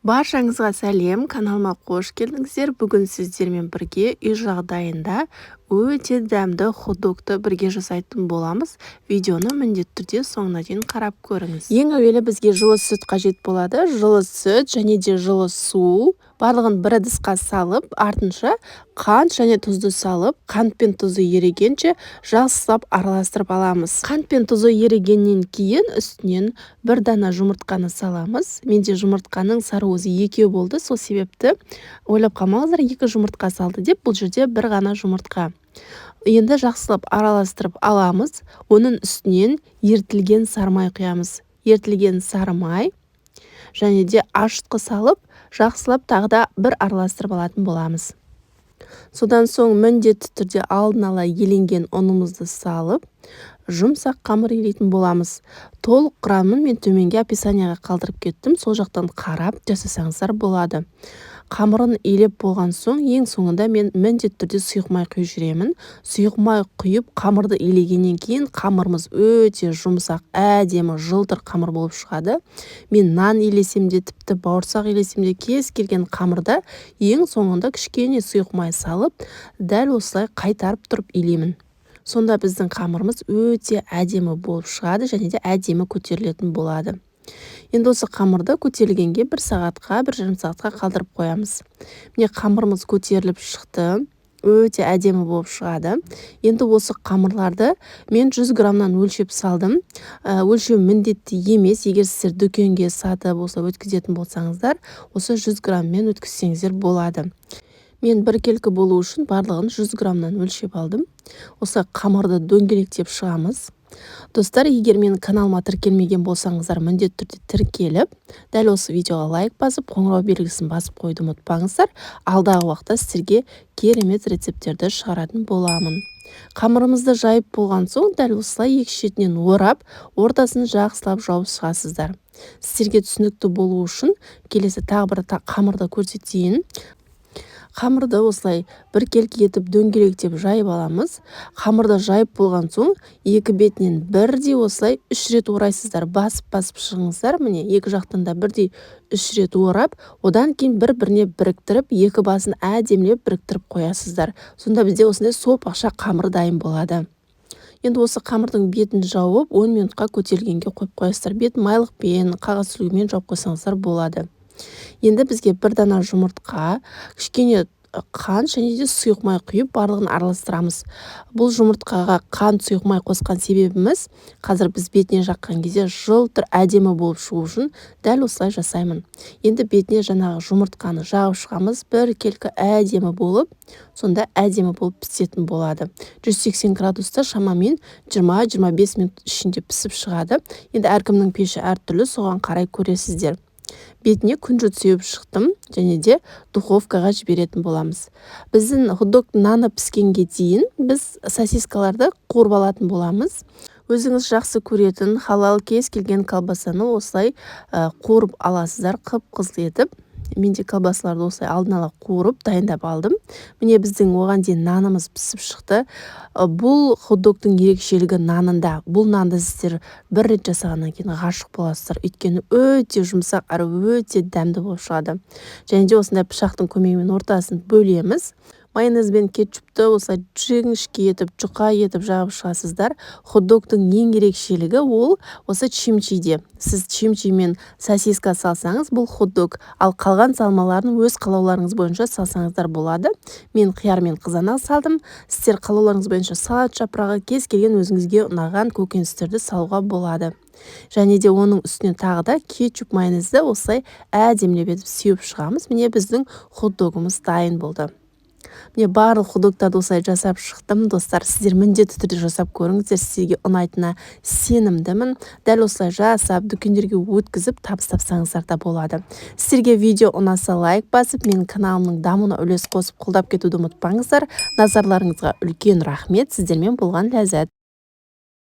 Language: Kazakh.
Баршаңызға сәлем, каналыма қош келдіңіздер. Бүгін сіздермен бірге үй жағдайында өте дәмді хот-догты бірге жасайтын боламыз. Видеоны міндетті түрде соңына дейін қарап көріңіз. Ең әуелі бізге жылы сүт қажет болады. Жылы сүт және де жылы су. Барлығын бір ыдысқа салып, артынша қант және тұзды салып, қант пен тұзы ерігенше жақсылап араластырып аламыз. Қант пен тұзы ерігеннен кейін үстінен бір дана жұмыртқаны саламыз. Менде жұмыртқаның сары өзі екеу болды, сол себепті ойлап қалмаңыздар, 2 жұмыртқа салды деп, бұл жерде бір ғана жұмыртқа. Енді жақсылап араластырып аламыз. Оның үстінен ертілген сары май құямыз. Ертілген сары май және де ашытқы салып, жақсылап тағы да бір араластырып алатын боламыз. Содан соң міндетті түрде алдын ала еленген ұнымызды салып, жұмсақ қамыр илейтін боламыз. Толық құрамын мен төменге описанияға қалдырып кеттім, сол жақтан қарап жасасаңыздар болады. Қамырын илеп болған соң, ең соңында мен міндетті түрде сұйық май құйып жүремін. Сұйық май құйып, қамырды илегеннен кейін қамырымыз өте жұмсақ, әдемі, жылтыр қамыр болып шығады. Мен нан илесем де, тіпті бауырсақ илесем де, кез келген қамырда ең соңында кішкене сұйық май салып, дәл осылай қайтарып тұрып илеймін. Сонда біздің қамырымыз өте әдемі болып шығады және де әдемі көтерілетін болады. Енді осы қамырды көтерілгенге 1 сағатқа, 1,5 сағатқа қалдырып қоямыз. Міне қамырымыз көтеріліп шықты, өте әдемі болып шығады. Енді осы қамырларды мен 100 граммнан өлшеп салдым. Өлшеу міндетті емес, егер сіздер дүкенге сатып болса өткізетін болсаңыздар, осы 100 граммен өткізсеңіздер болады. Мен бір келкі болу үшін барлығын 100 граммнан өлшеп алдым. Осы қамырды дөңгелектеп шығамыз. Достар, егер менің каналыма тіркелмеген болсаңыздар, міндетті түрде тіркеліп, дәл осы видеоға лайк басып, қоңырау белгісін басып қойды ұмытпаңыздар. Алдағы уақытта сіздерге керемет рецепттерді шығаратын боламын. Қамырымызды жайып болған соң, дәл осылай екі шетінен орап, ортасын жақсылап жауып шығасыздар. Сіздерге түсінікті болу үшін келесі тағы бір қамырды көрсетейін. Қамырды осылай бір келкі етіп дөңгелектеп жайып аламыз. Қамырды жайып болған соң, екі бетінен бірдей осылай 3 рет орайсыздар. Басып шығыңыздар. Міне, екі жақтан да бірдей 3 рет орап, одан кейін бір-біріне біріктіріп, екі басын әдемілеп біріктіріп қоясыздар. Сонда бізде осындай сопақша қамыр дайын болады. Енді осы қамырдың бетін жауып, 10 минутқа көтерілгенге қойып қоясыздар. Бетін майлықпен, қағаз сүлгімен жауып қойсаңыздар болады. Енді бізге бір дана жұмыртқа, кішкене қант және де сұйық май құйып, барлығын араластырамыз. Бұл жұмыртқаға қант, сұйық май қосқан себебіміз, қазір біз бетіне жаққан кезде жылтыр әдемі болып шығу үшін дәл осылай жасаймын. Енді бетіне жаңағы жұмыртқаны жағып шығамыз, бір келкі әдемі болып, сонда әдемі болып пісетін болады. 180 градуста шамамен 20-25 минут ішінде пісіп шығады. Енді әркімнің пеші әртүрлі, соған қарай көресіздер. Бетіне күнжіт сеуіп шықтым және де духовкаға жіберетін боламыз. Біздің хот-дог наны піскенге дейін біз сосискаларды қуырып алатын боламыз. Өзіңіз жақсы көретін халал кез келген колбасаны осылай қуырып аласыздар, қып-қызыл етіп. Менде колбасаларды осылай алдын ала қуырып дайындап алдым. Міне біздің оған дейін нанымыз пісіп шықты. Бұл хот-догтың ерекшелігі нанында. Бұл нанды сіздер бір рет жасағаннан кейін ғашық боласыздар. Өйткені өте жұмсақ әрі өте дәмді болып шығады. Және де осындай пышақтың көмегімен ортасын бөлеміз. Майонез бен кетчупты осылай жіңішке етіп, жұқа етіп жағып шығасыздар. Хот-догтың ең ерекшелігі ол осы чимчиде. Сіз чимчи мен сосиска салсаңыз, бұл хот-дог, ал қалған салмаларын өз қалауларыңыз бойынша салсаңыздар болады. Мен қияр мен қызанақ салдым. Сіздер қалауларыңыз бойынша салат жапырағы, кез келген өзіңізге ұнаған көкөністерді салуға болады. Және де оның үстіне тағы да кетчуп майонезді осылай әдемілеп етіп сеуіп шығамыз. Міне біздің хот-догымыз дайын болды. Міне барлық хот-догтарды осылай жасап шықтым. Достар, сіздер міндетті түрде жасап көріңіздер, сізге ұнайтынына сенімдімін. Дәл осылай жасап, дүкендерге өткізіп табыстапсаңыздар да болады. Сіздерге видео ұнаса лайк басып, менің каналымның дамуына үлес қосып қолдап кетуді ұмытпаңыздар. Назарларыңызға үлкен рахмет. Сіздермен болған ләззат.